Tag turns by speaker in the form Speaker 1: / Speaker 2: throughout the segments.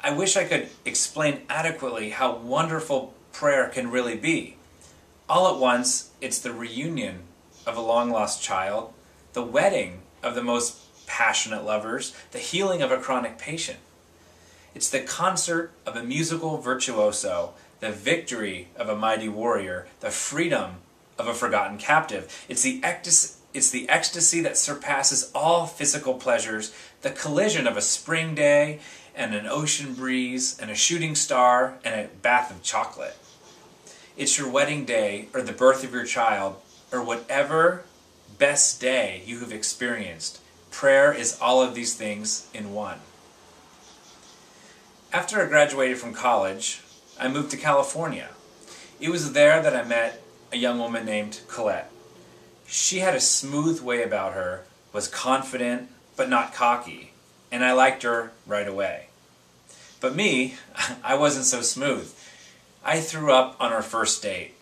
Speaker 1: I wish I could explain adequately how wonderful prayer can really be. All at once, it's the reunion of a long-lost child, the wedding of the most passionate lovers, the healing of a chronic patient. It's the concert of a musical virtuoso, the victory of a mighty warrior, the freedom of a forgotten captive. It's the ecstasy that surpasses all physical pleasures, the collision of a spring day and an ocean breeze and a shooting star and a bath of chocolate. It's your wedding day or the birth of your child or whatever best day you have experienced. Prayer is all of these things in one. After I graduated from college, I moved to California. It was there that I met a young woman named Colette. She had a smooth way about her, was confident but not cocky, and I liked her right away. But me, I wasn't so smooth. I threw up on our first date.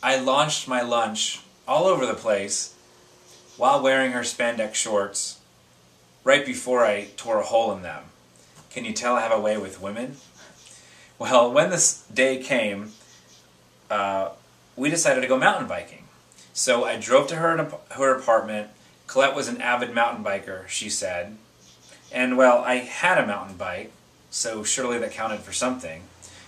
Speaker 1: I launched my lunch all over the place while wearing her spandex shorts right before I tore a hole in them. Can you tell I have a way with women? Well, when this day came, we decided to go mountain biking. So I drove to her apartment. Colette was an avid mountain biker, she said. And, well, I had a mountain bike, so surely that counted for something.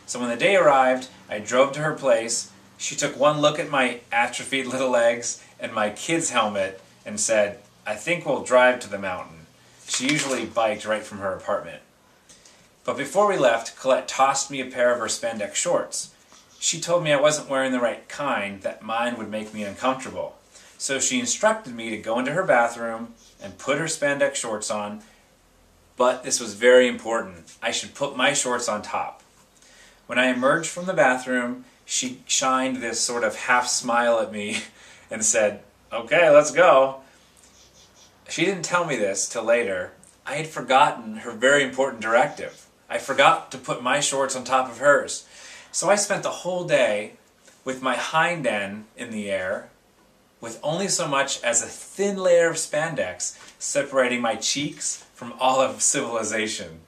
Speaker 1: So when the day arrived, I drove to her place. She took one look at my atrophied little legs and my kid's helmet and said, "I think we'll drive to the mountain." She usually biked right from her apartment. But before we left, Colette tossed me a pair of her spandex shorts. She told me I wasn't wearing the right kind, that mine would make me uncomfortable. So she instructed me to go into her bathroom and put her spandex shorts on, but this was very important. I should put my shorts on top. When I emerged from the bathroom, she shined this sort of half smile at me and said, "Okay, let's go." She didn't tell me this till later. I had forgotten her very important directive. I forgot to put my shorts on top of hers. So I spent the whole day with my hind end in the air, with only so much as a thin layer of spandex separating my cheeks from all of civilization.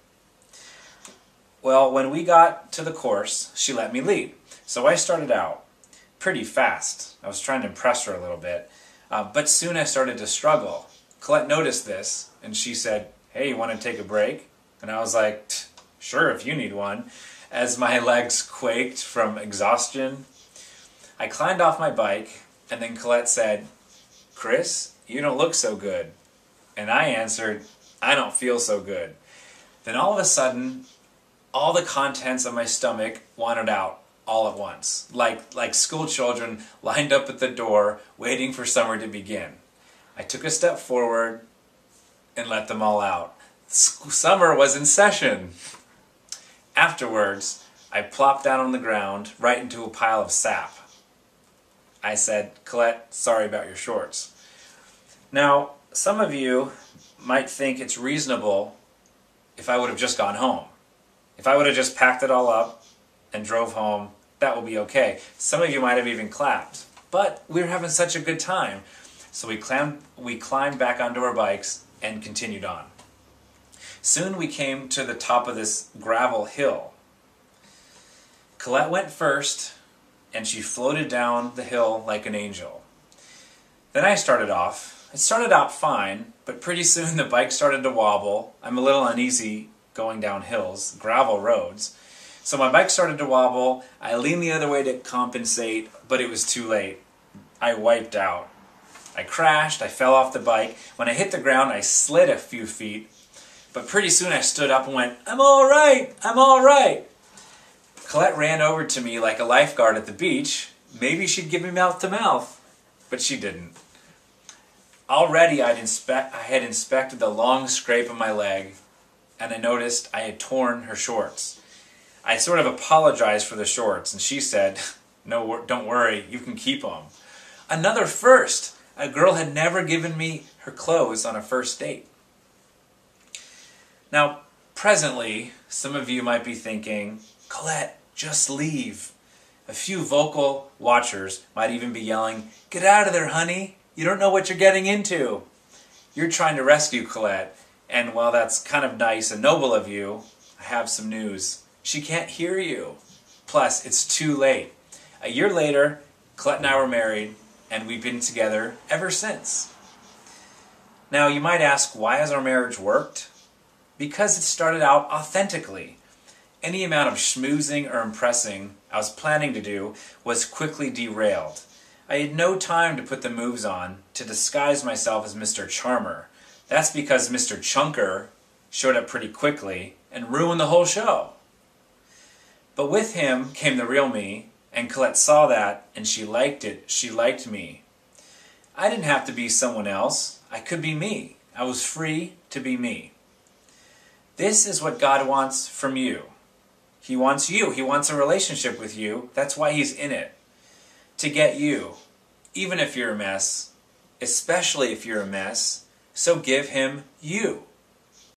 Speaker 1: Well, when we got to the course, she let me lead. So I started out pretty fast. I was trying to impress her a little bit. But soon I started to struggle. Colette noticed this, and she said, "Hey, you want to take a break?" And I was like, "Sure, if you need one," as my legs quaked from exhaustion. I climbed off my bike, and then Colette said, "Chris, you don't look so good." And I answered, "I don't feel so good." Then all of a sudden, all the contents of my stomach wandered out all at once, like school children lined up at the door waiting for summer to begin. I took a step forward and let them all out. Summer was in session. Afterwards, I plopped down on the ground right into a pile of sap. I said, "Colette, sorry about your shorts." Now, some of you might think it's reasonable if I would have just gone home. If I would have just packed it all up and drove home, that would be okay. Some of you might have even clapped. But we were having such a good time. So we climbed back onto our bikes and continued on. Soon we came to the top of this gravel hill. Colette went first, and she floated down the hill like an angel. Then I started off. It started out fine, but pretty soon the bike started to wobble. I'm a little uneasy going down hills, gravel roads. So my bike started to wobble. I leaned the other way to compensate, but it was too late. I wiped out. I crashed, I fell off the bike. When I hit the ground, I slid a few feet. But pretty soon I stood up and went, "I'm all right, I'm all right." Colette ran over to me like a lifeguard at the beach. Maybe she'd give me mouth to mouth, but she didn't. Already I had inspected the long scrape of my leg, and I noticed I had torn her shorts. I sort of apologized for the shorts, and she said, "No, don't worry, you can keep them." Another first! A girl had never given me her clothes on a first date. Now, presently, some of you might be thinking, "Colette, just leave." A few vocal watchers might even be yelling, "Get out of there, honey. You don't know what you're getting into." You're trying to rescue Colette, and while that's kind of nice and noble of you, I have some news. She can't hear you. Plus, it's too late. A year later, Colette and I were married, and we've been together ever since. Now, you might ask, why has our marriage worked? Because it started out authentically. Any amount of schmoozing or impressing I was planning to do was quickly derailed. I had no time to put the moves on to disguise myself as Mr. Charmer. That's because Mr. Chunker showed up pretty quickly and ruined the whole show. But with him came the real me, and Colette saw that, and she liked it. She liked me. I didn't have to be someone else. I could be me. I was free to be me. This is what God wants from you. He wants you. He wants a relationship with you. That's why He's in it. To get you, even if you're a mess, especially if you're a mess, so give Him you.